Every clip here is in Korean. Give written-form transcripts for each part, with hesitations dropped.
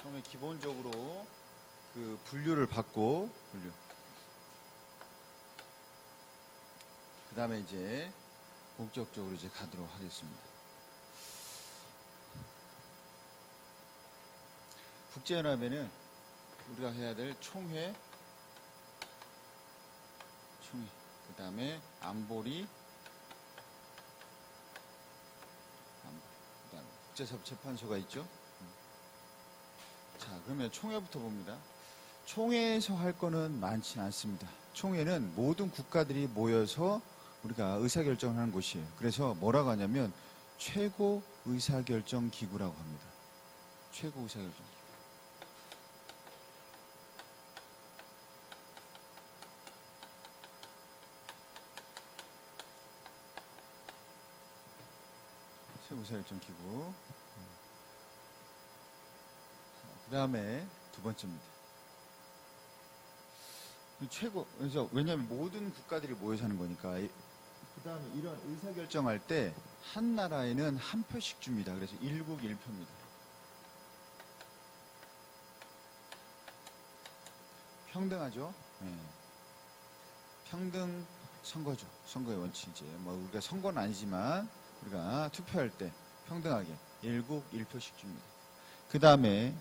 처음에 기본적으로 그 분류를 받고 그 다음에 이제 본격적으로 이제 가도록 하겠습니다. 국제연합에는 우리가 해야 될 총회, 그 다음에 안보리, 그 다음에 국제사법재판소가 있죠. 자, 그러면 총회부터 봅니다. 총회에서 할 거는 많지 않습니다. 총회는 모든 국가들이 모여서 우리가 의사결정을 하는 곳이에요. 그래서 뭐라고 하냐면 최고 의사결정 기구라고 합니다. 최고 의사결정 기구. 최고 의사결정 기구. 그 다음에 두 번째입니다. 최고, 그래서 왜냐하면 모든 국가들이 모여서 하는 거니까. 그 다음에 이런 의사결정할 때 한 나라에는 한 표씩 줍니다. 그래서 1국 1표입니다. 평등하죠? 네. 평등 선거죠. 선거의 원칙이지. 뭐 우리가 선거는 아니지만 우리가 투표할 때 평등하게 1국 1표씩 줍니다. 그 다음에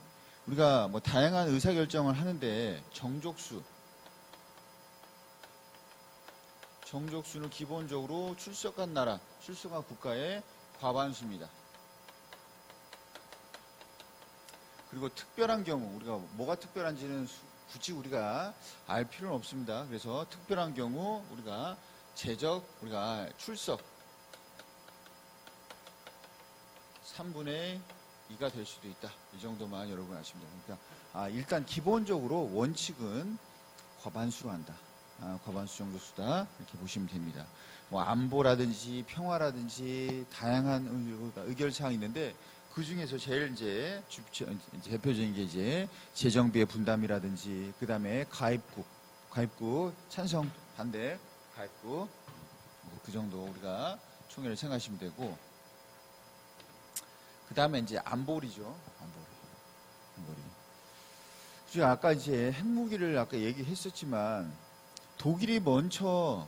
우리가 뭐 다양한 의사결정을 하는데 정족수는 기본적으로 출석한 나라, 출석한 국가의 과반수입니다. 그리고 특별한 경우, 우리가 뭐가 특별한지는 굳이 우리가 알 필요는 없습니다. 그래서 특별한 경우 우리가 우리가 출석 3분의 2가 될 수도 있다. 이 정도만 여러분 아시면 됩니다. 그러니까 일단 기본적으로 원칙은 과반수로 한다. 과반수 정도수다. 이렇게 보시면 됩니다. 뭐 안보라든지 평화라든지 다양한 의결사항이 있는데 그 중에서 제일 이제 대표적인 게 이제 재정비의 분담이라든지 그 다음에 가입국 찬성 반대 가입국 그 정도 우리가 총회를 생각하시면 되고 그 다음에 이제 안보리죠. 안보리. 아까 이제 핵무기를 아까 얘기했었지만 독일이 그러니까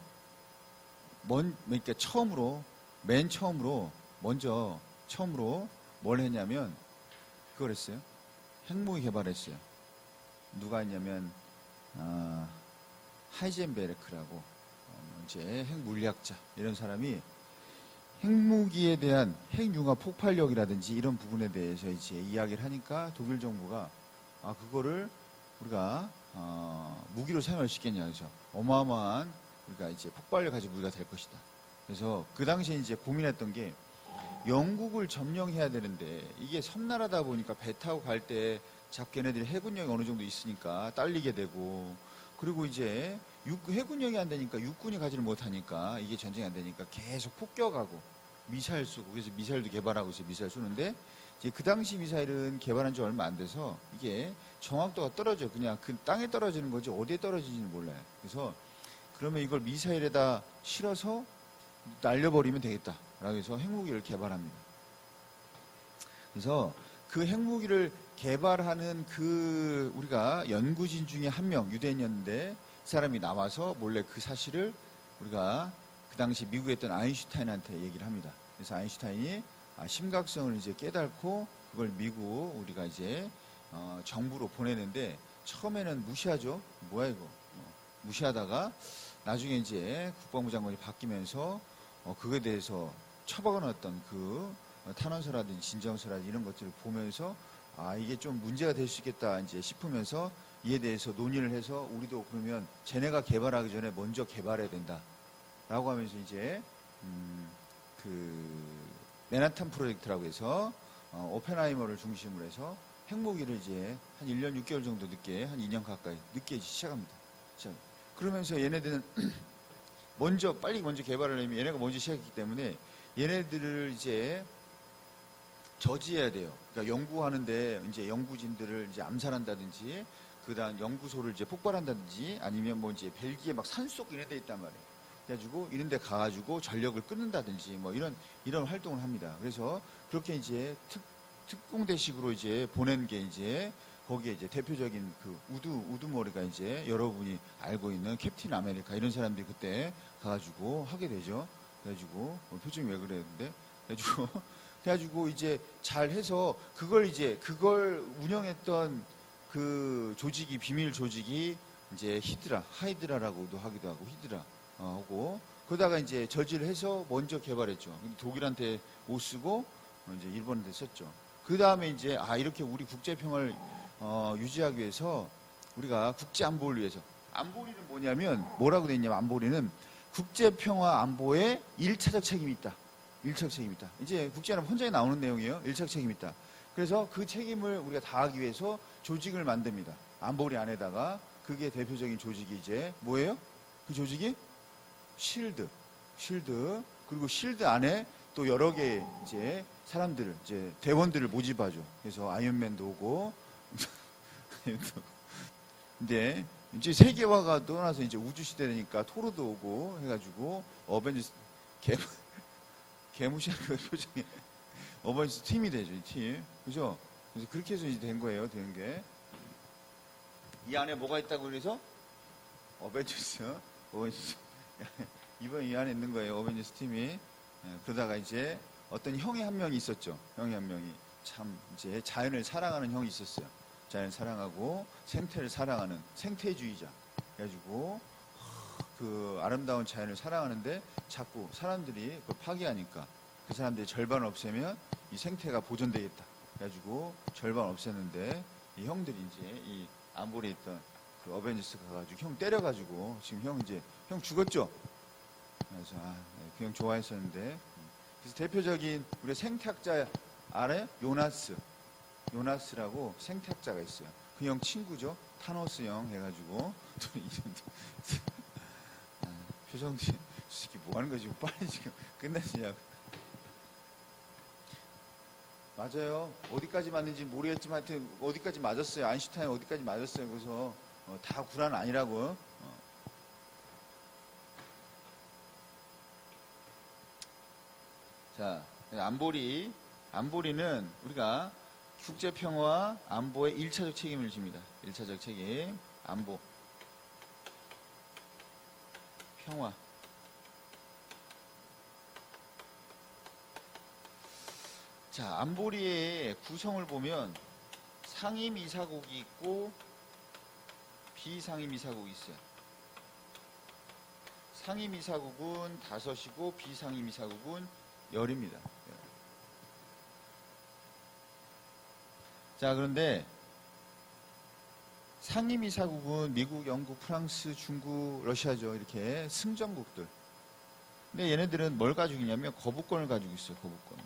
처음으로 뭘 했냐면 그걸 했어요. 핵무기 개발했어요. 누가 했냐면 하이젠베르크라고 이제 핵물리학자 이런 사람이 핵무기에 대한 핵융합 폭발력이라든지 이런 부분에 대해서 이제 이야기를 하니까 독일 정부가 그거를 우리가 무기로 사용할 수 있겠냐. 그래서 어마어마한 우리가 이제 폭발력 가진 무기가 될 것이다. 그래서 그 당시에 이제 고민했던 게 영국을 점령해야 되는데 이게 섬나라다 보니까 배 타고 갈 때 걔네들이 해군력이 어느 정도 있으니까 딸리게 되고 그리고 이제 해군력이 안 되니까 육군이 가지를 못하니까 이게 전쟁이 안 되니까 계속 폭격하고 미사일 쏘고 그래서 미사일도 개발하고 이제 미사일 쏘는데 이제 그 당시 미사일은 개발한 지 얼마 안 돼서 이게 정확도가 떨어져요. 그냥 그 땅에 떨어지는 거지 어디에 떨어지는지는 몰라요. 그래서 그러면 이걸 미사일에다 실어서 날려버리면 되겠다. 라고 해서 핵무기를 개발합니다. 그래서 그 핵무기를 개발하는 그 우리가 연구진 중에 한 명 유대인이었는데 그 사람이 나와서 몰래 그 사실을 우리가 그 당시 미국에 있던 아인슈타인한테 얘기를 합니다. 그래서 아인슈타인이 심각성을 이제 깨닫고 그걸 미국 우리가 이제 정부로 보내는데 처음에는 무시하죠. 뭐야 이거 무시하다가 나중에 이제 국방부 장관이 바뀌면서 그거에 대해서 처박아 놨던 그 탄원서라든지 진정서라든지 이런 것들을 보면서 이게 좀 문제가 될 수 있겠다 이제 싶으면서 이에 대해서 논의를 해서 우리도 그러면 쟤네가 개발하기 전에 먼저 개발해야 된다라고 하면서 이제 그 맨하탄 프로젝트라고 해서 오펜하이머를 중심으로 해서 핵무기를 이제 한 1년 6개월 정도 늦게 한 2년 가까이 늦게 시작합니다. 그러면서 얘네들은 빨리 먼저 개발을 하려면 얘네가 먼저 시작했기 때문에 얘네들을 이제 저지해야 돼요. 그러니까 연구하는데 이제 연구진들을 이제 암살한다든지 그다음 연구소를 이제 폭발한다든지 아니면 뭐 이제 벨기에 막 산속 이런 데 있단 말이에요. 그래가지고 이런 데 가가지고 전력을 끊는다든지 뭐 이런 활동을 합니다. 그래서 그렇게 이제 특공대식으로 이제 보낸 게 이제 거기에 이제 대표적인 그 우두머리가 이제 여러분이 알고 있는 캡틴 아메리카 이런 사람들이 그때 가가지고 하게 되죠. 그래가지고 표정이 왜 그래 근데 그래가지고 이제 잘 해서 그걸 운영했던 그 조직이 비밀 조직이 이제 하이드라라고도 하기도 하고 히드라 하고 그러다가 이제 저지를 해서 먼저 개발했죠. 근데 독일한테 못 쓰고 이제 일본한테 썼죠. 그 다음에 이제 이렇게 우리 국제평화를 유지하기 위해서 우리가 국제안보를 위해서 안보리는 뭐냐면 뭐라고 돼 있냐면 안보리는 국제평화 안보에 1차적 책임이 있다. 1차적 책임이 있다. 이제 국제안보 헌장에 나오는 내용이에요. 1차적 책임이 있다. 그래서 그 책임을 우리가 다하기 위해서 조직을 만듭니다. 안보리 안에다가 그게 대표적인 조직이 이제 뭐예요? 그 조직이 실드. 그리고 실드 안에 또 여러 개 이제 사람들, 이제 대원들을 모집하죠. 그래서 아이언맨도 오고, 근데 이제 세계화가 떠나서 이제 우주 시대 되니까 토르도 오고 해가지고 어벤져스 개무시하는 그 표정이 어벤져스 팀이 되죠, 이 팀. 그죠? 그래서 그렇게 해서 이제 된 거예요, 되는 게. 이 안에 뭐가 있다고 그래서? 어벤져스. 이번 이 안에 있는 거예요, 어벤져스 팀이. 그러다가 이제 어떤 형이 한 명이 있었죠. 형이 한 명이 참 이제 자연을 사랑하는 형이 있었어요. 자연을 사랑하고 생태를 사랑하는 생태주의자. 그래가지고 그 아름다운 자연을 사랑하는데 자꾸 사람들이 그걸 파괴하니까 그 사람들이 절반 없애면 이 생태가 보존되겠다. 그래가지고 절반 없앴는데 이 형들이 이제 이 안보리에 있던 그 어벤져스가 가가지고 형 때려가지고 지금 형 죽었죠. 그래서 그 형 좋아했었는데 그래서 대표적인 우리 생태학자 알아요? 요나스라고 생태학자가 있어요. 그 형 친구죠. 타노스 형 해가지고 표정이 솔직히 뭐 하는 거지? 빨리 지금 끝났냐고. 맞아요. 어디까지 맞는지 모르겠지만 하여튼 어디까지 맞았어요. 아인슈타인 어디까지 맞았어요. 그래서 다 구란 아니라고. 자, 안보리는 우리가 국제평화 안보의 1차적 책임을 집니다. 1차적 책임, 안보, 평화. 자, 안보리의 구성을 보면 상임이사국이 있고 비상임이사국이 있어요. 상임이사국은 5이고 비상임이사국은 10입니다. 자, 그런데 상임이사국은 미국, 영국, 프랑스, 중국, 러시아죠. 이렇게 승전국들. 근데 얘네들은 뭘 가지고 있냐면 거부권을 가지고 있어요. 거부권.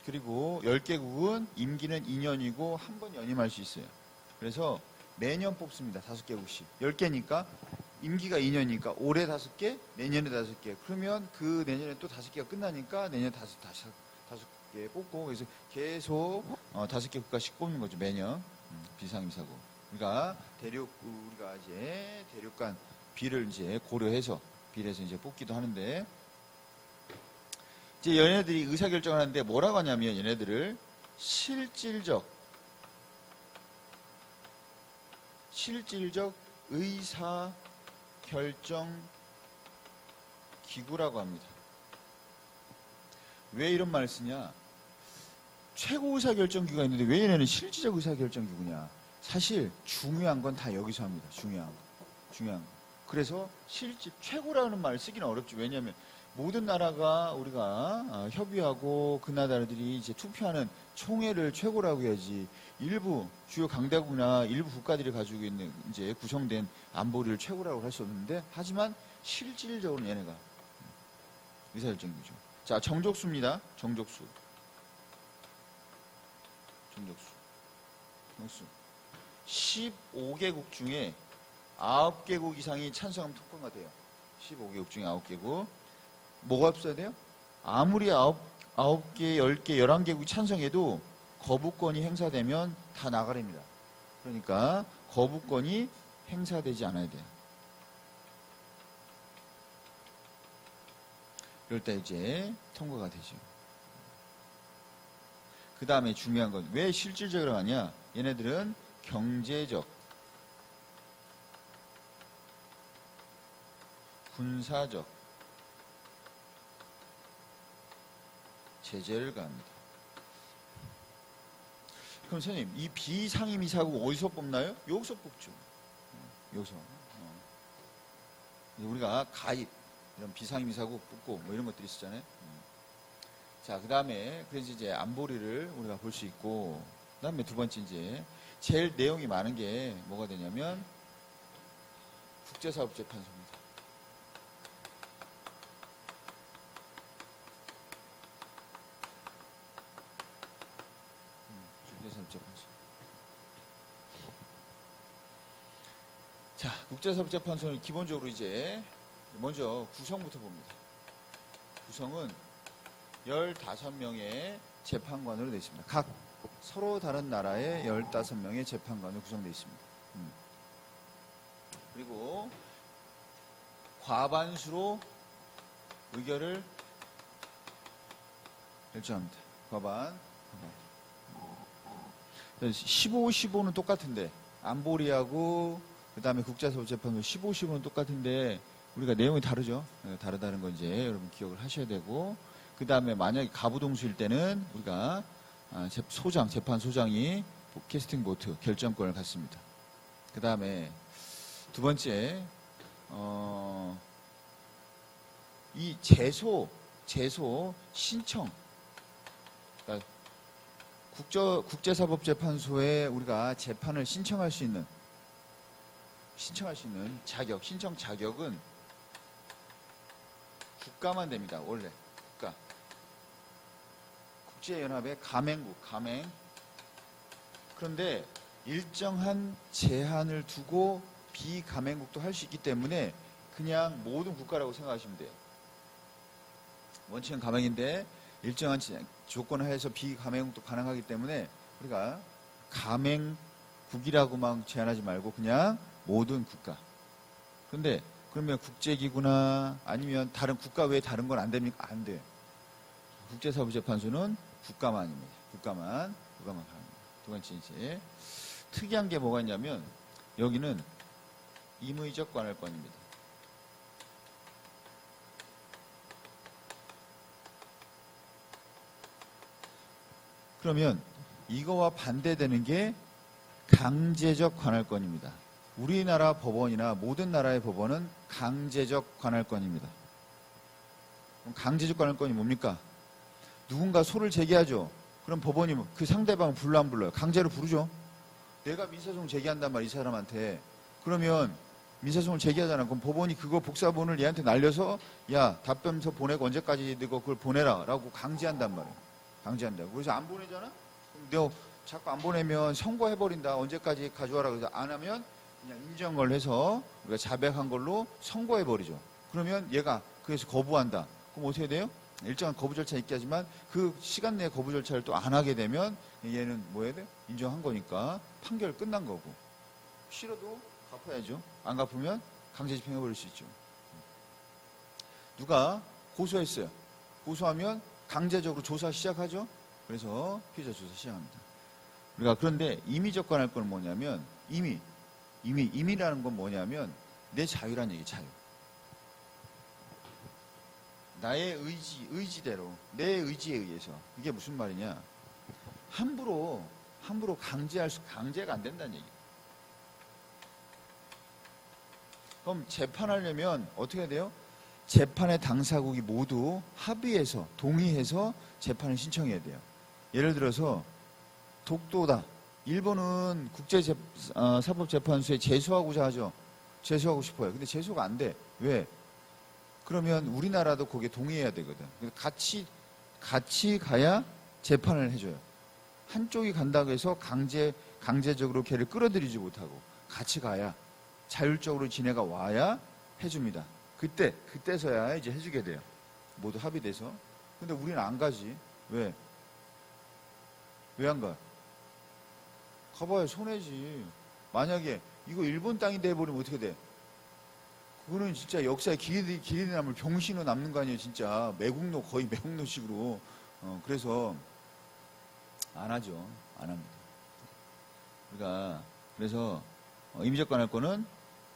그리고 10개국은 임기는 2년이고 한 번 연임할 수 있어요. 그래서 매년 뽑습니다. 5개국씩. 10개니까 임기가 2년이니까 올해 5개, 내년에 5개. 그러면 그 내년에 또 5개가 끝나니까 내년에 5개 뽑고 그래서 계속 5개 국가씩 뽑는 거죠. 매년. 비상임사국. 그러니까 우리가 이제 대륙간 비를 이제 고려해서 비례해서 이제 뽑기도 하는데 이제 얘네들이 의사결정을 하는데 뭐라고 하냐면 얘네들을 실질적 의사결정 기구라고 합니다. 왜 이런 말을 쓰냐? 최고 의사결정기구가 있는데 왜 얘네는 실질적 의사결정기구냐? 사실 중요한 건 다 여기서 합니다. 중요한 거. 그래서 최고라는 말을 쓰기는 어렵죠. 왜냐하면 모든 나라가 우리가 협의하고 그 나라들이 이제 투표하는 총회를 최고라고 해야지 일부 주요 강대국이나 일부 국가들이 가지고 있는 이제 구성된 안보리를 최고라고 할 수 없는데 하지만 실질적으로 얘네가 의사결정기구죠. 자, 정족수입니다. 정족수. 15개국 중에 9개국 이상이 찬성하면 통과가 돼요. 15개국 중에 9개국. 뭐가 없어야 돼요? 아무리 9개, 10개, 11개국이 찬성해도 거부권이 행사되면 다 나가랍니다. 그러니까 거부권이 행사되지 않아야 돼요. 그럴 때 이제 통과가 되죠. 그 다음에 중요한 건 왜 실질적으로 하냐? 얘네들은 경제적, 군사적 제재를 가합니다. 그럼 선생님, 이 비상임위 사국 어디서 뽑나요? 여기서 뽑죠. 여기서. 우리가 가입, 이런 비상임위 사국 뽑고 뭐 이런 것들이 있었잖아요. 자, 그 다음에 그래서 이제 안보리를 우리가 볼 수 있고, 그 다음에 두 번째 이제 제일 내용이 많은 게 뭐가 되냐면 국제사법재판소입니다. 국제사법재판소. 자, 국제사법재판소는 기본적으로 이제 먼저 구성부터 봅니다. 구성은 15명의 재판관으로 되어 있습니다. 각 서로 다른 나라의 15명의 재판관으로 구성되어 있습니다. 그리고 과반수로 의결을 결정합니다. 과반. 15, 15는 똑같은데 안보리하고 그 다음에 국제사법재판소 15, 15는 똑같은데 우리가 내용이 다르죠. 다르다는 건 이제 여러분 기억을 하셔야 되고, 그 다음에 만약에 가부동수일 때는 우리가 소장, 재판소장이 캐스팅 보트 결정권을 갖습니다. 그 다음에 두 번째, 이 제소 신청, 그러니까 국제사법재판소에 우리가 재판을 신청할 수 있는 자격, 신청 자격은 국가만 됩니다. 원래 국가. 국제연합의 가맹국, 가맹. 그런데 일정한 제한을 두고 비가맹국도 할 수 있기 때문에 그냥 모든 국가라고 생각하시면 돼요. 원칙은 가맹인데 일정한 조건을 해서 비가맹국도 가능하기 때문에 우리가 가맹국이라고만 제한하지 말고 그냥 모든 국가. 그런데 그러면 국제기구나 아니면 다른 국가 외에 다른 건 안 됩니까? 안 돼요. 국제사법재판소는 국가만입니다. 국가만 가능합니다. 두 번째 이제 특이한 게 뭐가 있냐면 여기는 임의적 관할권입니다. 그러면 이거와 반대되는 게 강제적 관할권입니다. 우리나라 법원이나 모든 나라의 법원은 강제적 관할권입니다. 그럼 강제적 관할권이 뭡니까? 누군가 소를 제기하죠. 그럼 법원이 그 상대방을 불러 안 불러요? 강제로 부르죠. 내가 민사소송 제기한단 말이야, 이 사람한테. 그러면 민사소송을 제기하잖아. 그럼 법원이 그거 복사본을 얘한테 날려서 야, 답변서 보내고 언제까지 너 그걸 보내라 라고 강제한단 말이야. 강제한다고. 그래서 안 보내잖아? 그럼 너 자꾸 안 보내면 선고해버린다. 언제까지 가져와라. 그래서 안 하면 그냥 인정을 해서 우리가 자백한 걸로 선고해버리죠. 그러면 얘가 그래서 거부한다. 그럼 어떻게 돼요? 일정한 거부 절차 있게 하지만 그 시간 내에 거부 절차를 또 안 하게 되면 얘는 뭐 해야 돼? 인정한 거니까 판결 끝난 거고. 싫어도 갚아야죠. 안 갚으면 강제 집행해버릴 수 있죠. 누가 고소했어요. 고소하면 강제적으로 조사 시작하죠. 그래서 피해자 조사 시작합니다. 우리가 그런데 임의적 관할권은 뭐냐면 임의라는 건 뭐냐면 내 자유란 얘기, 자유. 나의 의지대로, 내 의지에 의해서. 이게 무슨 말이냐? 함부로 강제가 안 된다는 얘기. 그럼 재판하려면 어떻게 해야 돼요? 재판의 당사국이 모두 합의해서, 동의해서 재판을 신청해야 돼요. 예를 들어서 독도다. 일본은 국제사법재판소에 제소하고자 하죠. 제소하고 싶어요. 근데 제소가 안 돼. 왜? 그러면 우리나라도 거기에 동의해야 되거든. 같이 가야 재판을 해줘요. 한쪽이 간다고 해서 강제적으로 걔를 끌어들이지 못하고 같이 가야 자율적으로 지네가 와야 해줍니다. 그때서야 이제 해주게 돼요. 모두 합의돼서. 근데 우리는 안 가지. 왜? 왜 안 가? 가봐야 손해지. 만약에 이거 일본 땅이 돼버리면 어떻게 돼? 그거는 진짜 역사에 길이 남을 병신으로 남는 거 아니에요, 진짜. 거의 매국노식으로. 그래서 안 하죠. 안 합니다. 그래서 임의적 관할권은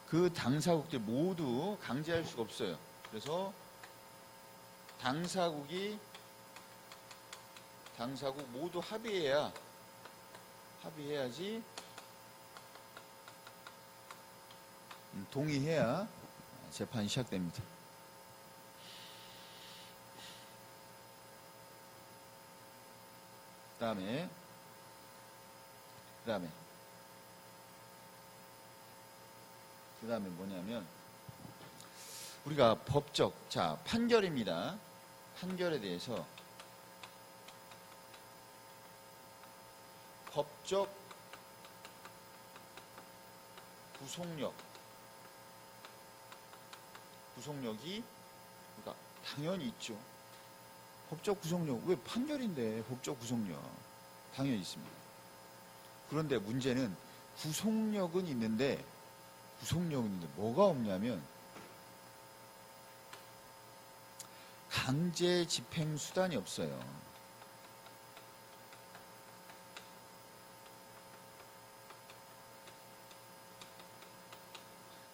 그 당사국들 모두 강제할 수가 없어요. 그래서 당사국 모두 합의해야지 동의해야 재판이 시작됩니다. 그 다음에 뭐냐면 우리가 판결입니다. 판결에 대해서 법적 구속력이 그러니까 당연히 있죠. 법적 구속력, 왜 판결인데 법적 구속력 당연히 있습니다. 그런데 문제는 구속력은 있는데 뭐가 없냐면 강제 집행 수단이 없어요.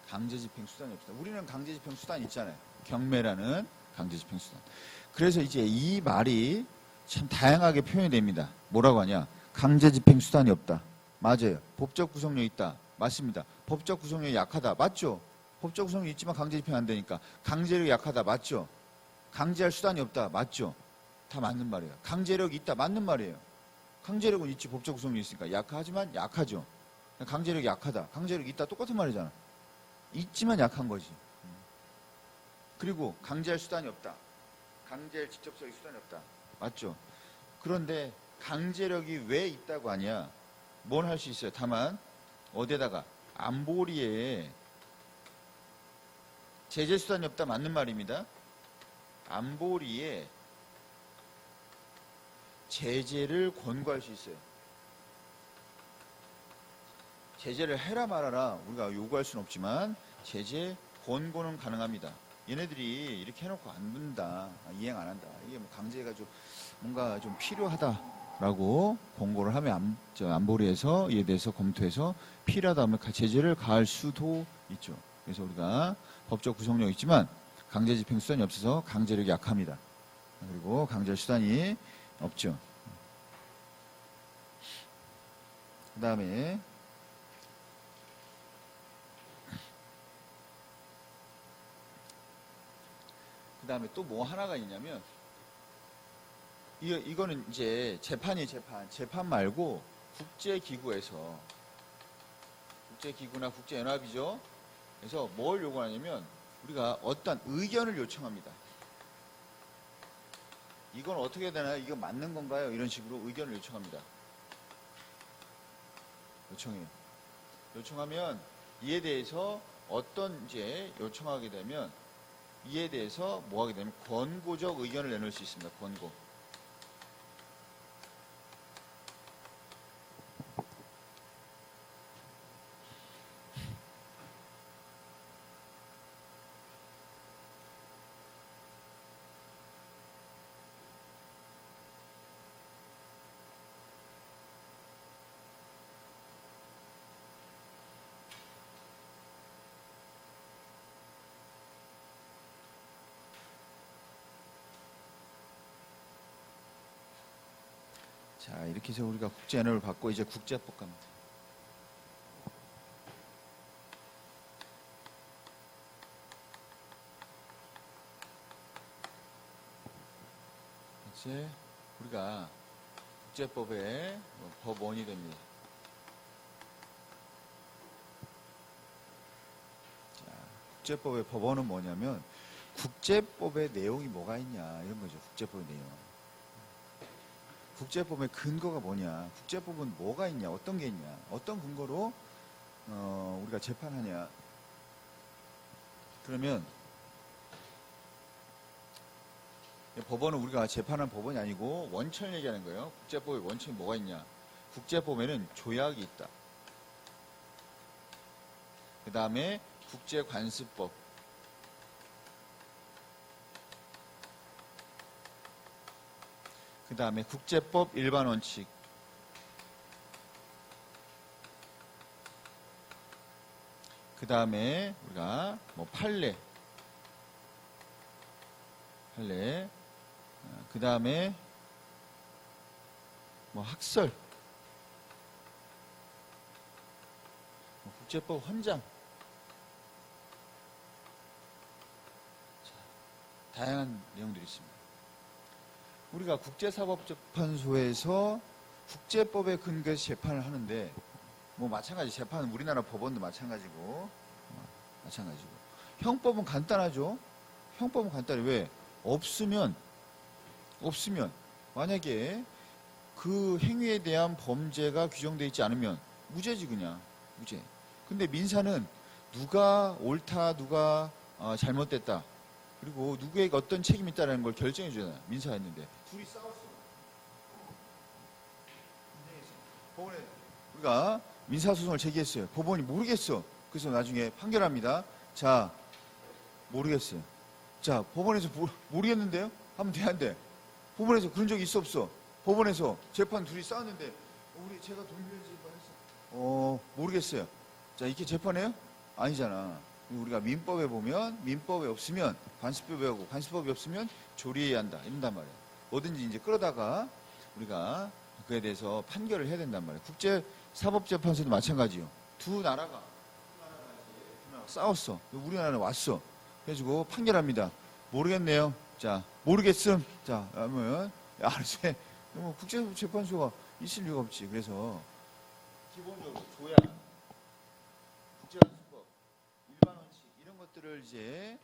강제 집행 수단이 없어요. 우리는 강제 집행 수단이 있잖아요. 경매라는 강제 집행 수단. 그래서 이제 이 말이 참 다양하게 표현이 됩니다. 뭐라고 하냐? 강제 집행 수단이 없다. 맞아요. 법적 구속력 있다. 맞습니다. 법적 구속력이 약하다. 맞죠? 법적 구속력이 있지만 강제 집행 안 되니까. 강제력이 약하다. 맞죠? 강제할 수단이 없다. 맞죠? 다 맞는 말이에요. 강제력이 있다. 맞는 말이에요. 강제력은 있지. 법적 구속력이 있으니까. 약하지만 약하죠. 강제력이 약하다. 강제력이 있다. 똑같은 말이잖아. 있지만 약한 거지. 그리고 강제할 수단이 없다. 강제할 직접적인 수단이 없다. 맞죠? 그런데 강제력이 왜 있다고 하냐? 뭘 할 수 있어요? 다만 어디에다가 안보리에 제재 수단이 없다. 맞는 말입니다. 안보리에 제재를 권고할 수 있어요. 제재를 해라 말아라 우리가 요구할 수는 없지만 제재 권고는 가능합니다. 얘네들이 이렇게 해놓고 안 된다, 이행 안 한다, 이게 뭐 강제가 좀 뭔가 좀 필요하다라고 권고를 하면 안보리에서 이에 대해서 검토해서 필요하다 하면 제재를 가할 수도 있죠. 그래서 우리가 법적 구속력 있지만 강제 집행 수단이 없어서 강제력이 약합니다. 그리고 강제 수단이 없죠. 그 다음에 또 뭐 하나가 있냐면 이거는 이제 재판 말고 국제기구나 국제연합이죠. 그래서 뭘 요구하냐면 우리가 어떤 의견을 요청합니다. 이건 어떻게 되나요? 이거 맞는 건가요? 이런 식으로 의견을 요청합니다. 요청하면 이에 대해서 요청하게 되면 이에 대해서 뭐 하게 되면 권고적 의견을 내놓을 수 있습니다. 권고. 자, 이렇게 해서 우리가 국제연합을 받고 이제 국제법 갑니다. 이제 우리가 국제법의 법원이 됩니다. 자, 국제법의 법원은 뭐냐면 국제법의 내용이 뭐가 있냐 이런 거죠. 국제법의 내용. 국제법의 근거가 뭐냐, 국제법은 뭐가 있냐, 어떤 게 있냐, 어떤 근거로 우리가 재판하냐. 그러면 법원은 우리가 재판한 법원이 아니고 원천 얘기하는 거예요. 국제법의 원천이 뭐가 있냐. 국제법에는 조약이 있다. 그 다음에 국제관습법, 그 다음에 국제법 일반 원칙, 그 다음에 우리가 뭐 판례, 그 다음에 뭐 학설, 뭐 국제법 헌장, 자, 다양한 내용들이 있습니다. 우리가 국제사법재판소에서 국제법에 근거해서 재판을 하는데 뭐 마찬가지 재판은 우리나라 법원도 마찬가지고 형법은 간단하죠. 형법은 간단해. 왜? 없으면 만약에 그 행위에 대한 범죄가 규정되어 있지 않으면 무죄지 그냥 무죄. 근데 민사는 누가 옳다 누가 잘못됐다 그리고 누구에게 어떤 책임이 있다는 걸 결정해 주잖아요. 민사가 있는데 둘이 싸웠어. 법원에 우리가 민사소송을 제기했어요. 법원이 모르겠어. 그래서 나중에 판결합니다. 자, 모르겠어요. 자, 법원에서 모르겠는데요? 하면 돼, 안 돼? 법원에서 그런 적이 있어, 없어? 법원에서 재판 둘이 싸웠는데, 제가 돈 빌려주고 했어. 모르겠어요. 자, 이렇게 재판해요? 아니잖아. 우리가 민법에 보면, 민법에 없으면 관습법에 하고, 관습법이 없으면 조리해야 한다. 이런단 말이에요. 뭐든지 이제 끌어다가 우리가 그에 대해서 판결을 해야 된단 말이에요. 국제사법재판소도 마찬가지요. 두 나라가 싸웠어. 우리나라는 왔어. 그래가지고 판결합니다. 모르겠네요. 자, 모르겠음. 자, 그러면 알았어요. 뭐 국제재판소가 있을 이유가 없지. 그래서 기본적으로 조약, 국제관습법, 일반 원칙 이런 것들을 이제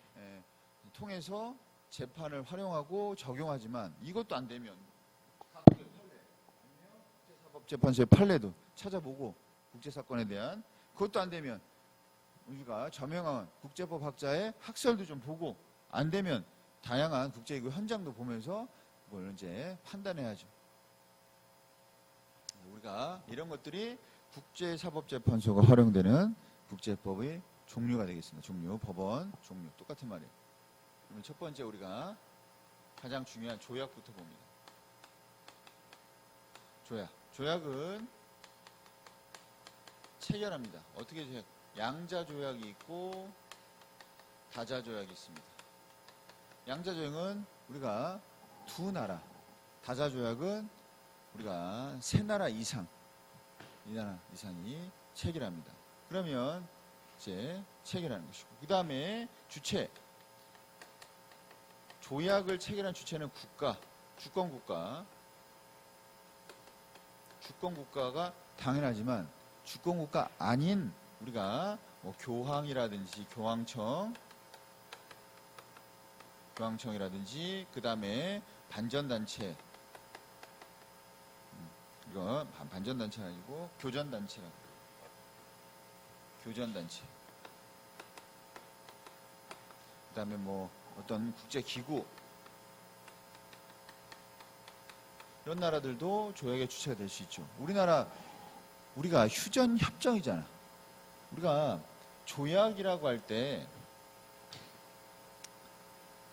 통해서 재판을 활용하고 적용하지만 이것도 안 되면 각국의 판례, 국제사법재판소의 판례도 찾아보고 국제사건에 대한 그것도 안 되면 우리가 저명한 국제법 학자의 학설도 좀 보고 안 되면 다양한 국제기구 현장도 보면서 그걸 이제 판단해야죠. 우리가 이런 것들이 국제사법재판소가 활용되는 국제법의 종류가 되겠습니다. 종류, 법원, 종류 똑같은 말이에요. 그러면 첫 번째 우리가 가장 중요한 조약부터 봅니다. 조약은 체결합니다. 어떻게 조약? 양자조약이 있고 다자조약이 있습니다. 양자조약은 우리가 두 나라, 다자조약은 우리가 세 나라 이상, 이 나라 이상이 체결합니다. 그러면 이제 체결하는 것이고, 그 다음에 주체, 조약을 체결한 주체는 국가, 주권국가가 당연하지만 주권국가 아닌 우리가 뭐 교황이라든지 교황청이라든지 그 다음에 반전단체, 이거 반전단체가 아니고 교전단체라고. 교전단체. 그 다음에 뭐 어떤 국제기구, 이런 나라들도 조약의 주체가 될 수 있죠. 우리가 휴전협정이잖아. 우리가 조약이라고 할 때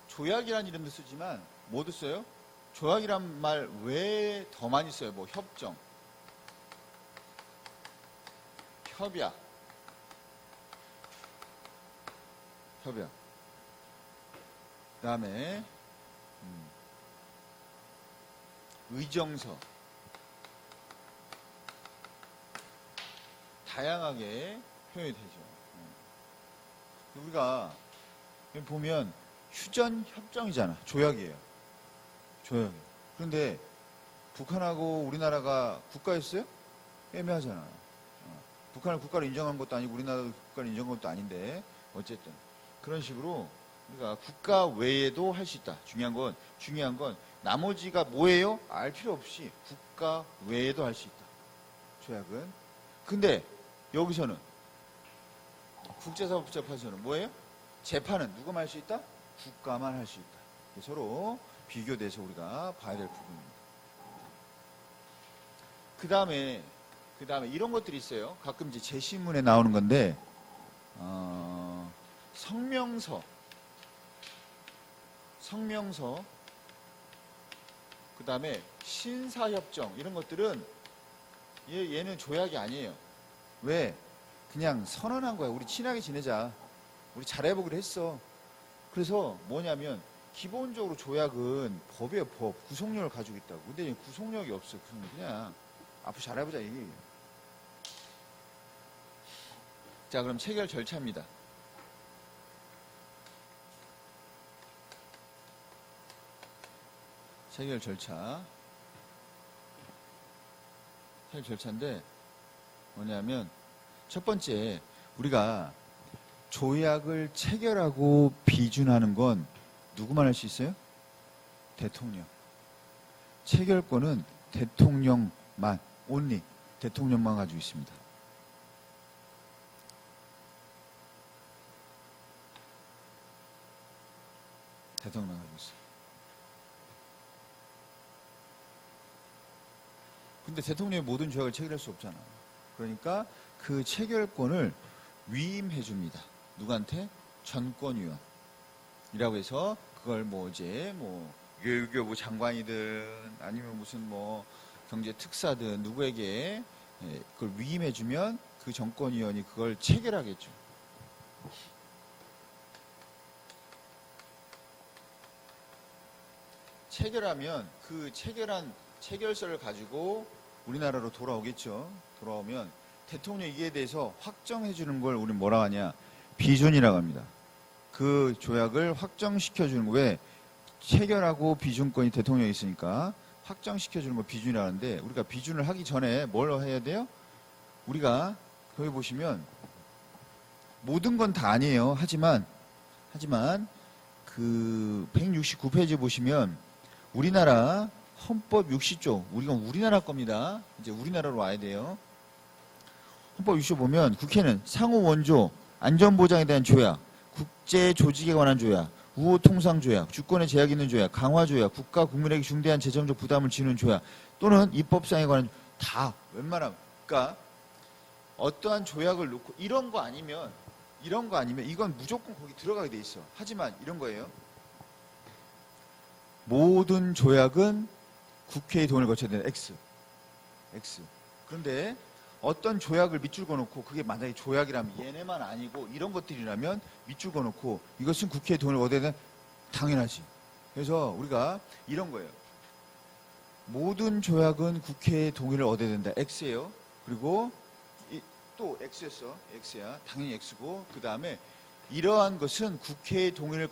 조약이라는 이름도 쓰지만 뭐도 써요? 조약이란 말 왜 더 많이 써요? 뭐 협정, 협약. 그 다음에 의정서. 다양하게 표현이 되죠. 우리가 보면 휴전협정이잖아. 조약이에요. 그런데 북한하고 우리나라가 국가였어요? 애매하잖아. 북한을 국가로 인정한 것도 아니고 우리나라도 국가를 인정한 것도 아닌데 어쨌든 그런 식으로 우리가 국가 외에도 할 수 있다. 중요한 건 나머지가 뭐예요? 알 필요 없이 국가 외에도 할 수 있다. 조약은. 근데 여기서는 국제사법재판소는 뭐예요? 재판은 누구만 할 수 있다? 국가만 할 수 있다. 서로 비교돼서 우리가 봐야 될 부분입니다. 그 다음에 이런 것들이 있어요. 가끔 이제 제시문에 나오는 건데 성명서, 그 다음에 신사협정, 이런 것들은 얘는 조약이 아니에요. 왜? 그냥 선언한 거야. 우리 친하게 지내자. 우리 잘해보기로 했어. 그래서 뭐냐면 기본적으로 조약은 법이에요. 법. 구속력을 가지고 있다고. 근데 구속력이 없어. 그냥 앞으로 잘해보자 이게. 자, 그럼 체결 절차입니다. 체결 절차. 체결 절차인데 뭐냐면 첫 번째, 우리가 조약을 체결하고 비준하는 건 누구만 할 수 있어요? 대통령. 체결권은 대통령만, only 대통령만 가지고 있습니다. 대통령만 가지고 있어요. 근데 대통령이 모든 조약을 체결할 수 없잖아. 그러니까 그 체결권을 위임해 줍니다. 누구한테? 전권위원이라고 해서 그걸 뭐 이제 뭐 외교부 장관이든 아니면 무슨 뭐 경제 특사든 누구에게 그걸 위임해 주면 그 전권위원이 그걸 체결하겠죠. 체결하면 그 체결한 체결서를 가지고 우리나라로 돌아오겠죠. 돌아오면 대통령이 이에 대해서 확정해 주는 걸 우리는 뭐라고 하냐? 비준이라고 합니다. 그 조약을 확정시켜 주는 거, 왜? 체결하고 비준권이 대통령이 있으니까 확정시켜 주는 거 비준이라고 하는데, 우리가 비준을 하기 전에 뭘 해야 돼요? 우리가 거기 보시면 모든 건 다 아니에요. 하지만 그 169페이지 보시면 우리나라 헌법 60조, 우리나라 겁니다. 이제 우리나라로 와야 돼요. 헌법 60조 보면 국회는 상호 원조, 안전보장에 대한 조약, 국제 조직에 관한 조약, 우호 통상 조약, 주권에 제약이 있는 조약, 강화 조약, 국가 국민에게 중대한 재정적 부담을 지는 조약 또는 입법상에 관한 다 웬만하면, 그러니까 어떠한 조약을 놓고 이런 거 아니면 이건 무조건 거기 들어가게 돼 있어. 하지만 이런 거예요. 모든 조약은 국회의 동의를 거쳐야 되는 X. 그런데 어떤 조약을 밑줄 그어놓고 그게 만약에 조약이라면 얘네만 아니고 이런 것들이라면 밑줄 그어놓고 이것은 국회의 동의를 얻어야 되는, 당연하지. 그래서 우리가 이런 거예요. 모든 조약은 국회의 동의를 얻어야 된다. X예요. 그리고 또 X였어. X야. 당연히 X고, 그 다음에 이러한 것은 국회의 동의를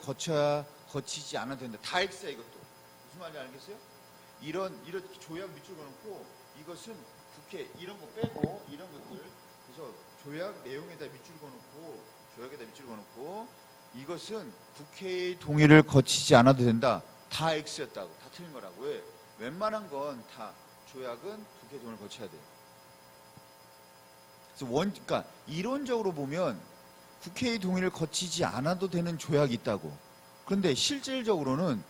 거치지 않아도 된다. 다 X야 이것도. 무슨 말인지 알겠어요? 이런 조약 밑줄 그어놓고 이것은 국회 이런 거 빼고 이런 것들, 그래서 조약 내용에다 밑줄 그어놓고 조약에다 밑줄 그어놓고 이것은 국회의 동의를 거치지 않아도 된다. 다 X였다고. 다 틀린 거라고. 왜? 웬만한 건 다 조약은 국회의 동의를 거쳐야 돼. 그래서 그러니까 이론적으로 보면 국회의 동의를 거치지 않아도 되는 조약이 있다고. 그런데 실질적으로는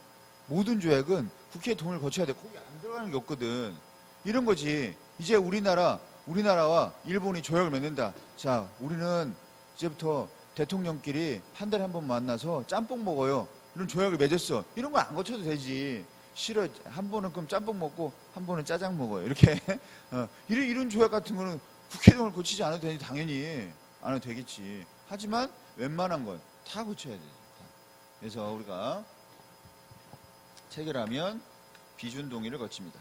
모든 조약은 국회의 동의를 거쳐야 돼. 거기 안 들어가는 게 없거든. 이런 거지. 이제 우리나라와 일본이 조약을 맺는다. 자, 우리는 이제부터 대통령끼리 한 달에 한 번 만나서 짬뽕 먹어요. 이런 조약을 맺었어. 이런 거 안 거쳐도 되지. 싫어. 한 번은 그럼 짬뽕 먹고 한 번은 짜장 먹어요. 이렇게. 이런 조약 같은 거는 국회 동의를 거치지 않아도 되니 당연히 안 해도 되겠지. 하지만 웬만한 건 다 거쳐야 되지. 그래서 우리가 체결하면 비준 동의를 거칩니다.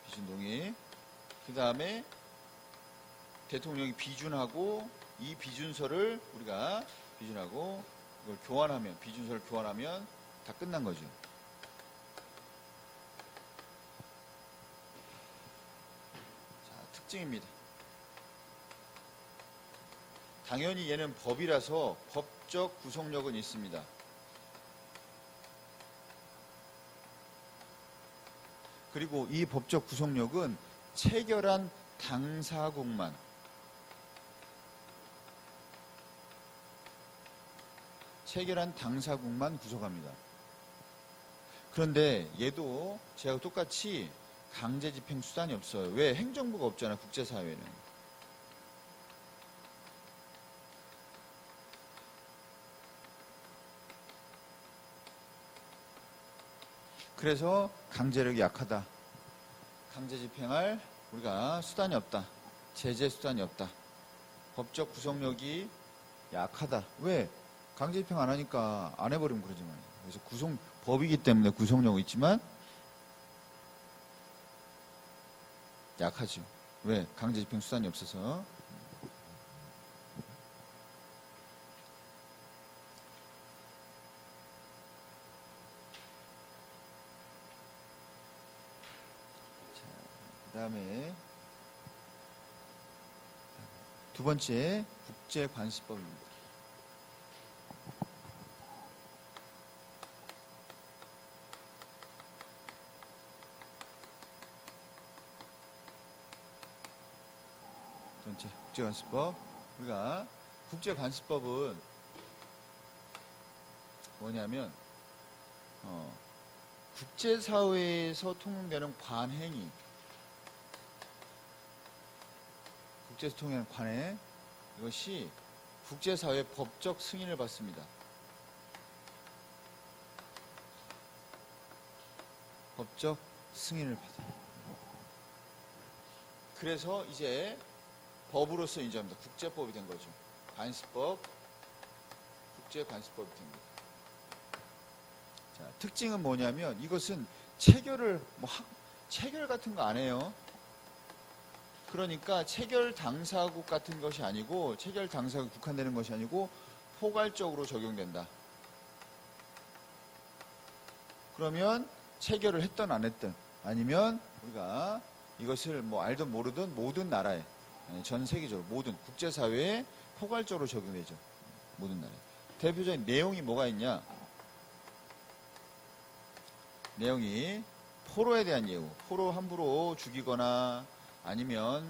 비준 동의. 그 다음에 대통령이 비준하고 이 비준서를 우리가 비준하고 이걸 교환하면, 비준서를 교환하면 다 끝난 거죠. 자, 특징입니다. 당연히 얘는 법이라서 법적 구속력은 있습니다. 그리고 이 법적 구속력은 체결한 당사국만 구속합니다. 그런데 얘도 제가 똑같이 강제 집행 수단이 없어요. 왜? 행정부가 없잖아, 국제사회는. 그래서 강제력이 약하다. 강제 집행할 우리가 수단이 없다. 제재 수단이 없다. 법적 구속력이 약하다. 왜? 강제 집행 안 하니까 안 해버리면 그러지 말이야. 그래서 법이기 때문에 구속력은 있지만 약하죠. 왜? 강제 집행 수단이 없어서. 그 다음에 두 번째 국제관습법입니다. 두 번째 국제관습법. 우리가 국제관습법은 뭐냐면 국제사회에서 통용되는 관행이 국제에서 통용되는 관행 이것이 국제사회 법적 승인을 받습니다. 법적 승인을 받아요. 그래서 이제 법으로서 인정합니다. 국제법이 된 거죠. 관습법, 국제관습법이 됩니다. 자, 특징은 뭐냐면 이것은 체결을 체결 같은 거 안 해요. 그러니까 체결 당사국 같은 것이 아니고 체결 당사국 국한되는 것이 아니고 포괄적으로 적용된다. 그러면 체결을 했든 안 했든 아니면 우리가 이것을 알든 모르든 모든 나라에 전 세계적으로 모든 국제사회에 포괄적으로 적용되죠. 모든 나라에. 대표적인 내용이 뭐가 있냐? 내용이 포로에 대한 예우. 포로 함부로 죽이거나 아니면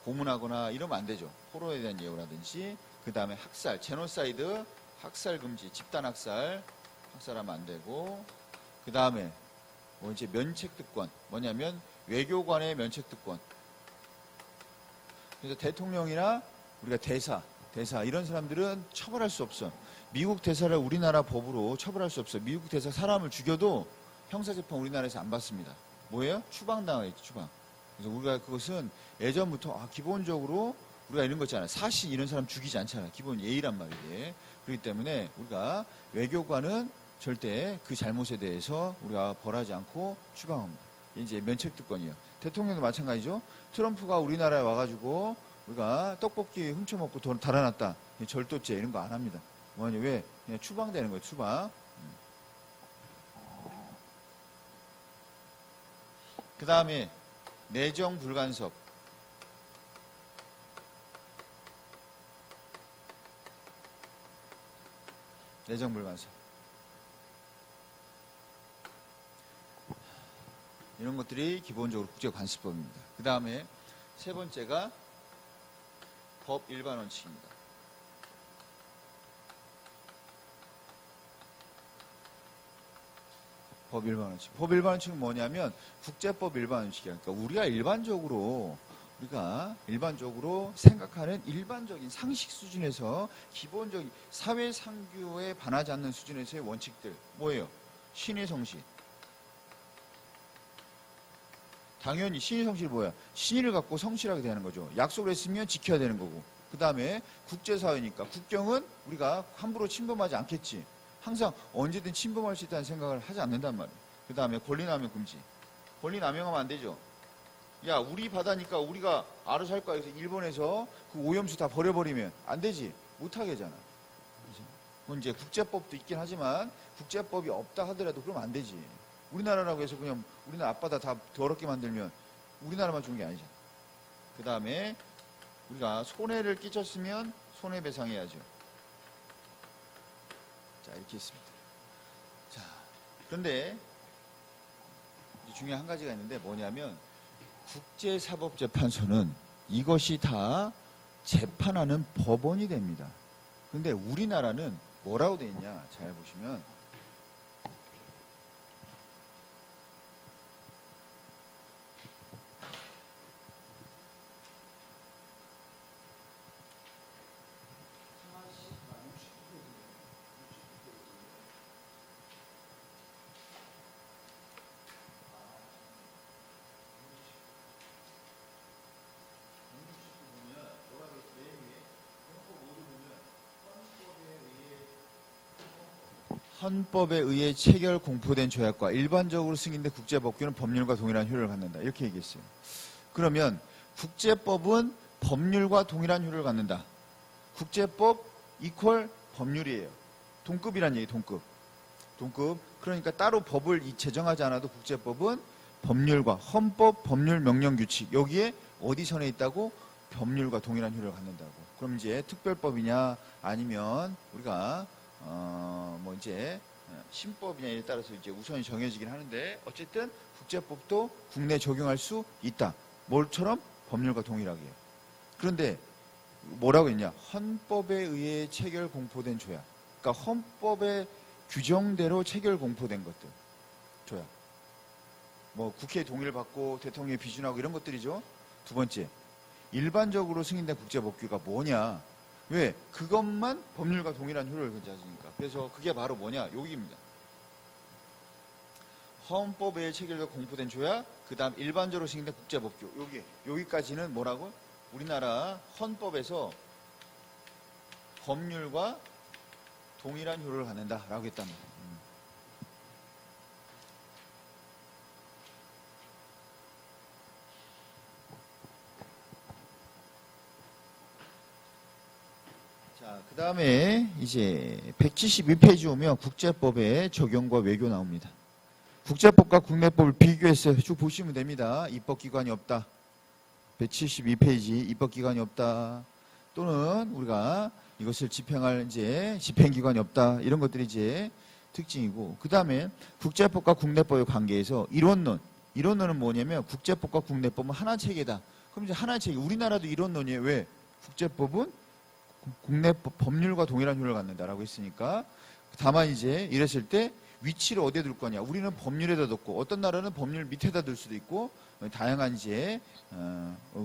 고문하거나 이러면 안 되죠. 포로에 대한 예우라든지 그 다음에 학살, 제노사이드, 학살 금지, 집단 학살하면 안 되고 그 다음에 이제 면책특권 뭐냐면 외교관의 면책특권. 그래서 대통령이나 우리가 대사 이런 사람들은 처벌할 수 없어. 미국 대사를 우리나라 법으로 처벌할 수 없어. 미국 대사 사람을 죽여도 형사재판 우리나라에서 안 받습니다. 뭐예요? 추방당하겠지, 추방. 그래서 우리가 그것은 예전부터 기본적으로 우리가 이런 거 있잖아요. 사신 이런 사람 죽이지 않잖아요. 기본 예의란 말이에요. 그렇기 때문에 우리가 외교관은 절대 그 잘못에 대해서 우리가 벌하지 않고 추방합니다. 이제 면책특권이에요. 대통령도 마찬가지죠. 트럼프가 우리나라에 와가지고 우리가 떡볶이 훔쳐먹고 돈 달아났다. 절도죄 이런 거 안 합니다. 뭐냐, 왜? 그냥 추방되는 거예요, 추방. 그 다음에 내정 불간섭. 내정 불간섭. 이런 것들이 기본적으로 국제관습법입니다. 그 다음에 세 번째가 법 일반 원칙입니다. 법 일반 원칙. 법 일반 원칙은 뭐냐면 국제법 일반 원칙이야. 그러니까 우리가 일반적으로 생각하는 일반적인 상식 수준에서 기본적인 사회 상규에 반하지 않는 수준에서의 원칙들 뭐예요? 신의 성실. 당연히 신의 성실이 뭐야? 신의를 갖고 성실하게 되는 거죠. 약속을 했으면 지켜야 되는 거고. 그 다음에 국제사회니까 국경은 우리가 함부로 침범하지 않겠지. 항상 언제든 침범할 수 있다는 생각을 하지 않는단 말이에요. 그 다음에 권리남용 금지. 권리남용하면 안 되죠. 야, 우리 바다니까 우리가 알아서 할 거야. 그래서 일본에서 그 오염수 다 버려버리면 안 되지. 못하게 하잖아. 그건 이제 국제법도 있긴 하지만 국제법이 없다 하더라도 그러면 안 되지. 우리나라라고 해서 그냥 우리나라 앞바다 다 더럽게 만들면 우리나라만 좋은 게 아니잖아. 그 다음에 우리가 손해를 끼쳤으면 손해배상해야죠. 자, 이렇게 있습니다. 자, 그런데 중요한 한 가지가 있는데 뭐냐면 국제사법재판소는 이것이 다 재판하는 법원이 됩니다. 그런데 우리나라는 뭐라고 돼 있냐? 잘 보시면 헌법에 의해 체결 공포된 조약과 일반적으로 승인된 국제법규는 법률과 동일한 효력을 갖는다. 이렇게 얘기했어요. 그러면 국제법은 법률과 동일한 효력을 갖는다. 국제법 이퀄 법률이에요. 동급이란 얘기, 동급. 그러니까 따로 법을 제정하지 않아도 국제법은 법률과 헌법, 법률, 명령, 규칙 여기에 어디 선에 있다고? 법률과 동일한 효력을 갖는다고. 그럼 이제 특별법이냐 아니면 우리가 뭐 이제 신법이냐에 따라서 이제 우선이 정해지긴 하는데 어쨌든 국제법도 국내에 적용할 수 있다. 뭘처럼? 법률과 동일하게. 그런데 뭐라고 했냐? 헌법에 의해 체결 공포된 조약. 그러니까 헌법의 규정대로 체결 공포된 것들. 조약. 뭐 국회 동의를 받고 대통령이 비준하고 이런 것들이죠. 두 번째. 일반적으로 승인된 국제법규가 뭐냐? 왜? 그것만 법률과 동일한 효력을 가지니까. 그래서 그게 바로 뭐냐? 여기입니다. 헌법에 체결되어 공포된 조약, 그 다음 일반적으로 승인된 국제법규. 여기까지는 뭐라고? 우리나라 헌법에서 법률과 동일한 효력을 갖는다라고 했단 말이에요. 자, 그 다음에 이제 172페이지 오면 국제법의 적용과 외교 나옵니다. 국제법과 국내법을 비교해서 쭉 보시면 됩니다. 입법기관이 없다. 172페이지 입법기관이 없다. 또는 우리가 이것을 집행할 이제 집행기관이 없다. 이런 것들이 이제 특징이고. 그 다음에 국제법과 국내법의 관계에서 이론론은 뭐냐면 국제법과 국내법은 하나 체계다. 그럼 이제 하나 체계. 우리나라도 이론론이에요. 왜? 국제법은 국내법 법률과 동일한 효력을 갖는다라고 했으니까. 다만 이제 이랬을 때 위치를 어디에 둘 거냐? 우리는 법률에다 뒀고 어떤 나라는 법률 밑에다 둘 수도 있고 다양한 이제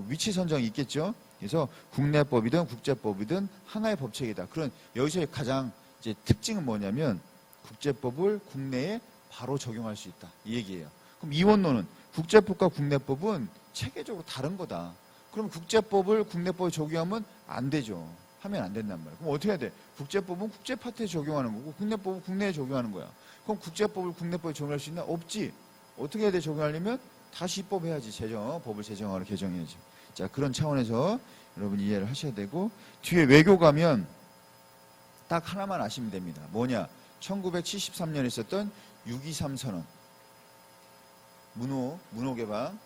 위치 선정이 있겠죠. 그래서 국내법이든 국제법이든 하나의 법체계다. 그런 여기서의 가장 이제 특징은 뭐냐면 국제법을 국내에 바로 적용할 수 있다. 이 얘기예요. 그럼 이원론은 국제법과 국내법은 체계적으로 다른 거다. 그럼 국제법을 국내법에 적용하면 안 되죠. 하면 안 된단 말이에요. 그럼 어떻게 해야 돼? 국제법은 국제 파트에 적용하는 거고 국내법은 국내에 적용하는 거야. 그럼 국제법을 국내법에 적용할 수 있나? 없지. 어떻게 해야 돼? 적용하려면 다시 입법해야지. 법을 제정하러 개정해야지. 자, 그런 차원에서 여러분 이해를 하셔야 되고 뒤에 외교 가면 딱 하나만 아시면 됩니다. 뭐냐? 1973년에 있었던 6.23 선언. 문호 개방.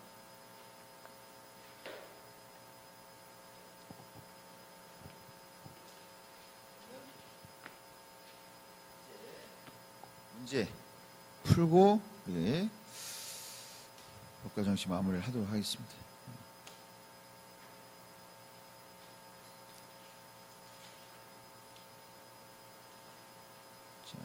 문제 풀고 법과정시 마무리를 하도록 하겠습니다. 자.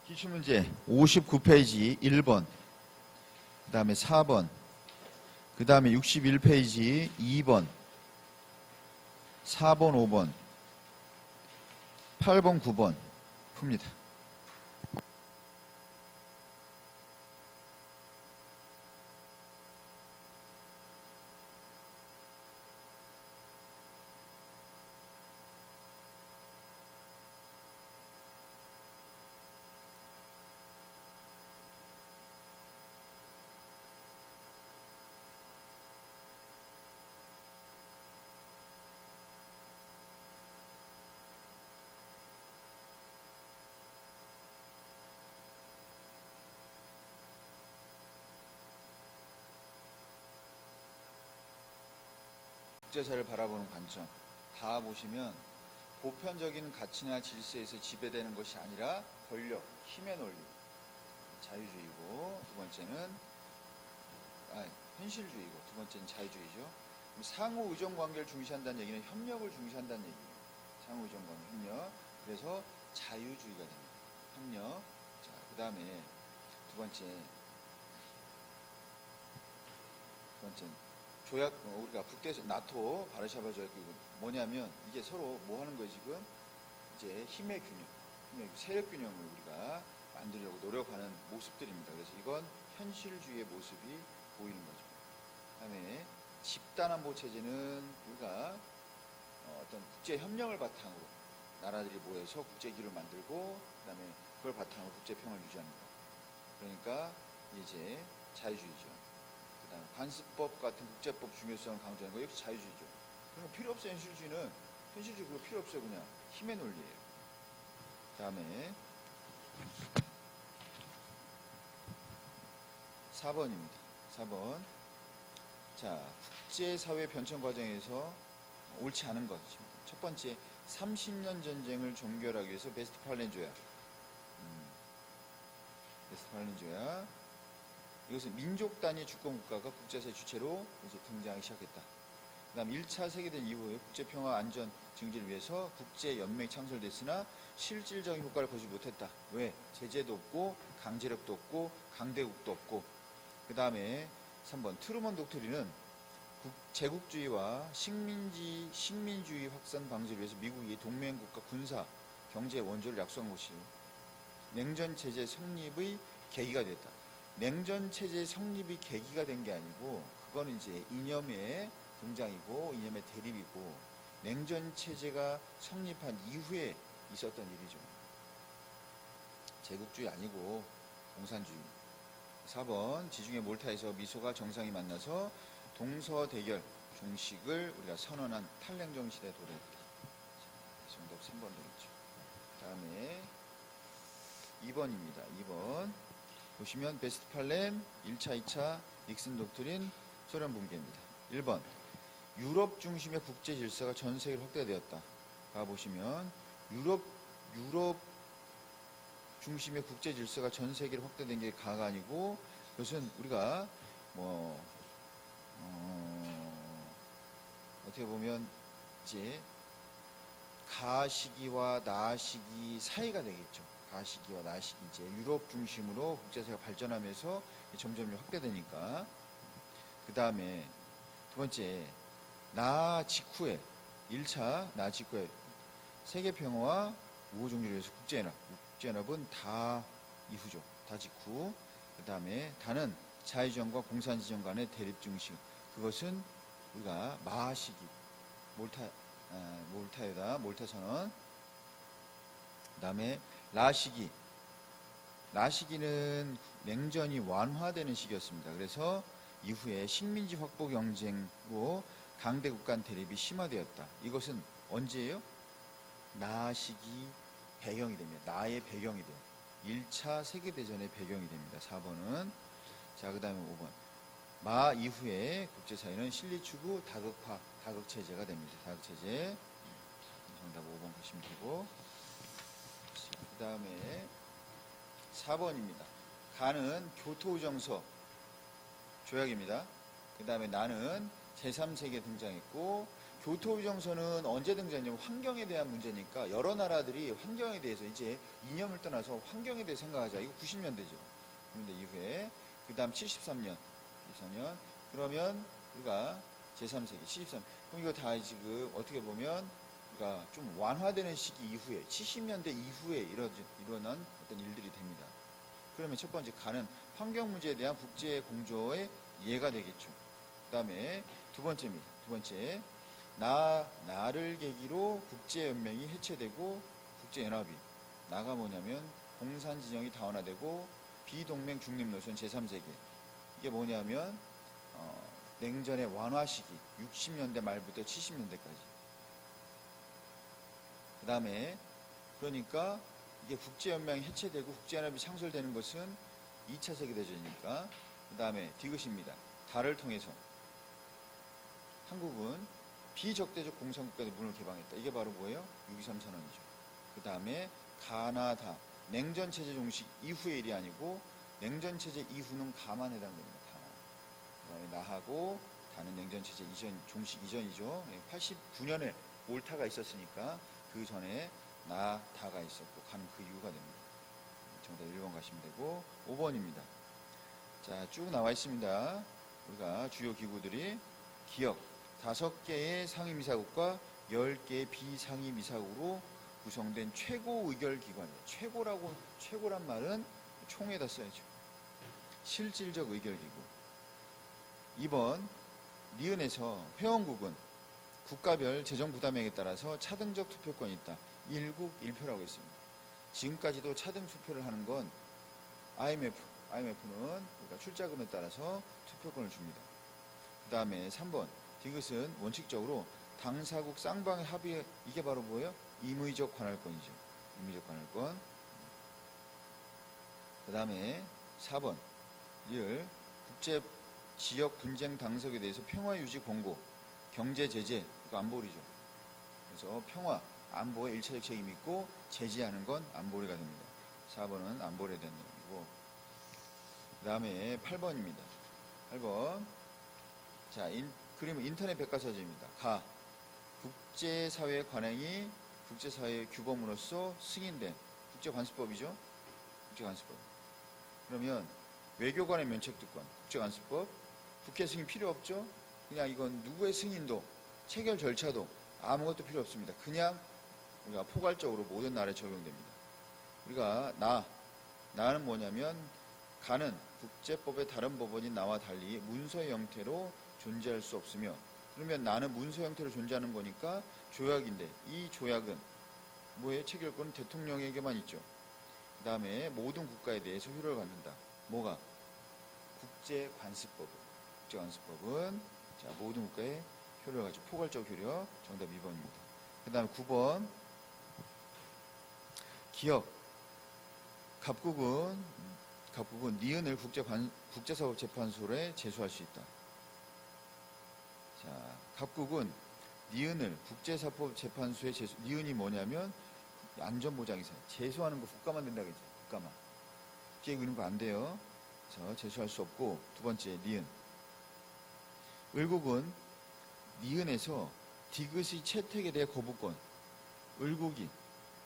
기출문제 59페이지 1번, 그 다음에 4번, 그 다음에 61페이지 2번, 4번, 5번, 8번, 9번 풉니다. 국제사를 바라보는 관점 다 보시면 보편적인 가치나 질서에서 지배되는 것이 아니라 권력, 힘의 논리, 자유주의고 두 번째는 현실주의고 두 번째는 자유주의죠. 상호 의존 관계를 중시한다는 얘기는 협력을 중시한다는 얘기예요. 상호 의존 관계, 협력. 그래서 자유주의가 됩니다. 협력. 자, 그 다음에 두 번째 조약, 우리가 북대에서 나토, 바르샤바 조약이 뭐냐면 이게 서로 뭐 하는 거예요 지금? 이제 힘의 균형, 세력 균형을 우리가 만들려고 노력하는 모습들입니다. 그래서 이건 현실주의의 모습이 보이는 거죠. 그다음에 집단안보 체제는 우리가 어떤 국제 협력을 바탕으로 나라들이 모여서 국제기구를 만들고 그다음에 그걸 바탕으로 국제평화를 유지하는 거. 그러니까 이제 자유주의죠. 그다음에 관습법 같은 국제법 중요성을 강조하는 거 역시 자유주의죠. 그런 거 필요 없어요. 현실주의 그거 필요 없어요. 그냥 힘의 논리예요. 그다음에 4번입니다. 4번. 자, 국제사회 변천 과정에서 옳지 않은 것입니다. 첫 번째, 30년 전쟁을 종결하기 위해서 베스트팔렌 조약. 베스트팔렌 조약. 이것은 민족 단위 주권 국가가 국제사회 주체로 이제 등장하기 시작했다. 그 다음 1차 세계대전 이후에 국제평화 안전 증진을 위해서 국제연맹이 창설됐으나 실질적인 효과를 거두지 못했다. 왜? 제재도 없고 강제력도 없고 강대국도 없고. 그 다음에 3번 트루먼 독트린은 제국주의와 식민주의 확산 방지를 위해서 미국이 동맹국가 군사, 경제 원조를 약속한 것이 냉전체제 성립의 계기가 됐다. 냉전체제 성립이 계기가 된 게 아니고 그거는 이제 이념의 등장이고 이념의 대립이고 냉전체제가 성립한 이후에 있었던 일이죠. 제국주의 아니고 공산주의. 4번 지중해 몰타에서 미소가 정상이 만나서 동서대결 종식을 우리가 선언한 탈냉정 시대 도래했다. 정답 3번 되겠죠. 다음에 2번입니다. 2번 보시면 베스트팔렌 1차, 2차 닉슨 독트린 소련 붕괴입니다. 1번 유럽 중심의 국제 질서가 전 세계로 확대되었다. 가보시면 유럽 중심의 국제 질서가 전 세계로 확대된 게 가가 아니고 그것은 우리가 어떻게 보면 이제 가 시기와 나 시기 사이가 되겠죠. 가 시기와 나 시기 이제 유럽 중심으로 국제사회가 발전하면서 점점 확대되니까. 그 다음에 두 번째 나 직후에 1차 나 직후에 세계평화와 우호종주를 위해서 국제연합은 다 이후죠. 다 직후. 그 다음에 다는 자유지정과 공산지정 간의 대립 중심. 그것은 우리가 마 시기 몰타 선언. 그 다음에 라 시기는 냉전이 완화되는 시기였습니다. 그래서 이후에 식민지 확보 경쟁으로 강대국 간 대립이 심화되었다. 이것은 언제예요? 나 시기 배경이 됩니다. 나의 배경이 돼요. 1차 세계대전의 배경이 됩니다. 4번은. 자, 그 다음에 5번. 마 이후에 국제사회는 실리추구 다극체제가 됩니다. 다극체제. 정답 5번 보시면 되고. 그 다음에 4번입니다. 가는 교토의정서 조약입니다. 그 다음에 나는 제3세기에 등장했고 교토의정서는 언제 등장했냐면 환경에 대한 문제니까 여러 나라들이 환경에 대해서 이제 이념을 떠나서 환경에 대해 생각하자. 이거 90년대죠. 그런데 이후에 그 다음 73년 그러면 우리가 제3세기 73년 그럼 이거 다 지금 어떻게 보면 우리가 좀 완화되는 시기 이후에 70년대 이후에 일어난 어떤 일들이 됩니다. 그러면 첫 번째 가는 환경 문제에 대한 국제 공조의 이해가 되겠죠. 그 다음에 두 번째입니다. 두 번째 나를 계기로 국제연맹이 해체되고 국제연합이 나가 뭐냐면 공산진영이 다원화되고 비동맹 중립노선 제3세계 이게 뭐냐면 냉전의 완화 시기 60년대 말부터 70년대까지 그 다음에 그러니까 이게 국제연맹이 해체되고 국제연합이 창설되는 것은 2차 세계대전이니까 그 다음에 디귿입니다. 달을 통해서 한국은 비적대적 공산국가의 문을 개방했다. 이게 바로 뭐예요? 6.23 선언이죠. 그 다음에 가나다 냉전체제 종식 이후의 일이 아니고 냉전체제 이후는 가만 해당됩니다. 가나. 그 다음에 나하고 다는 냉전체제 종식 이전이죠. 89년에 몰타가 있었으니까 그 전에 다가 있었고 가는 그 이유가 됩니다. 정답 1번 가시면 되고 5번입니다. 자, 쭉 나와 있습니다. 우리가 주요 기구들이 기억 5개의 상임이사국과 10개의 비상임이사국으로 구성된 최고 의결 기관이에요. 최고란 말은 총에다 써야죠. 실질적 의결기구. 2번, 니은에서 회원국은 국가별 재정 부담액에 따라서 차등적 투표권이 있다. 1국 1표라고 했습니다. 지금까지도 차등 투표를 하는 건 IMF는 그러니까 출자금에 따라서 투표권을 줍니다. 그 다음에 3번, 디귿은 원칙적으로 당사국 쌍방의 합의, 이게 바로 뭐예요? 임의적 관할권이죠. 임의적 관할권. 그 다음에 4번, 리을 국제 지역 분쟁 당석에 대해서 평화 유지 공고, 경제 제재, 이거 안보리죠. 그래서 평화, 안보에 일차적 책임이 있고 제재하는 건 안보리가 됩니다. 4번은 안보리에 대한 내용이고, 그 다음에 8번입니다. 8번. 자, 그림은 인터넷 백과사전입니다. 가. 국제사회 관행이 국제사회의 규범으로서 승인된 국제관습법이죠. 국제관습법. 그러면 외교관의 면책특권, 국제관습법, 국회 승인 필요 없죠. 그냥 이건 누구의 승인도, 체결 절차도 아무것도 필요 없습니다. 그냥 우리가 포괄적으로 모든 나라에 적용됩니다. 우리가 나는 뭐냐면 가는 국제법의 다른 법원인 나와 달리 문서의 형태로 존재할 수 없으며, 그러면 나는 문서 형태로 존재하는 거니까 조약인데, 이 조약은 뭐예요? 체결권은 대통령에게만 있죠. 그 다음에 모든 국가에 대해서 효력을 갖는다. 뭐가? 국제관습법은 자, 모든 국가에 효력을 가지고 포괄적 효력. 정답 2번입니다. 그 다음에 9번. 기업. 갑국은 니은을 국제사법재판소에 제소할 수 있다. 자, 갑국은 니은을 국제사법재판소에 니은이 뭐냐면 안전보장이사. 제소하는 거 국가만 된다고 했죠. 국가만. 국제에 있는 거 안 돼요. 그래서 제소할 수 없고. 두 번째, 니은. 을국은 니은에서 디귿의 채택에 대해 거부권. 을국이.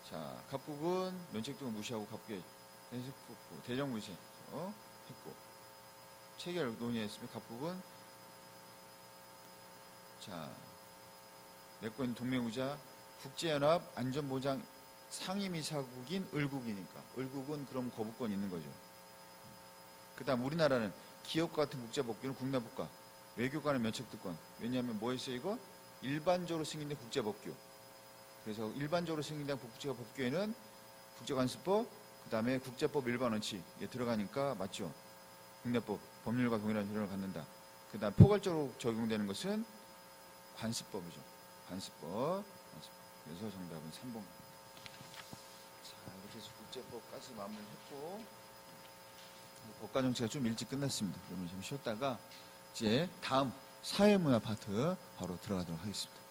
자, 갑국은 면책등을 무시하고 갑국에 대정무시 했고. 체결 논의했으면 갑국은 자, 맺고 있는 동맹의자 국제연합 안전보장 상임이사국인 을국이니까 을국은 그럼 거부권이 있는 거죠. 그 다음 우리나라는 기업과 같은 국제법규는 국내법과 외교관의 면책특권. 왜냐하면 뭐 했어요 이거? 일반적으로 승인된 국제법규. 그래서 일반적으로 승인된 국제법규에는 국제관습법, 그 다음에 국제법 일반 원칙 이게 들어가니까 맞죠. 국내법, 법률과 동일한 효력을 갖는다. 그 다음 포괄적으로 적용되는 것은 관습법이죠. 관습법. 그래서 정답은 3번. 자, 이렇게 해서 국제법까지 마무리했고, 법과 정치가 좀 일찍 끝났습니다. 그러면 좀 쉬었다가 이제 다음 사회문화 파트 바로 들어가도록 하겠습니다.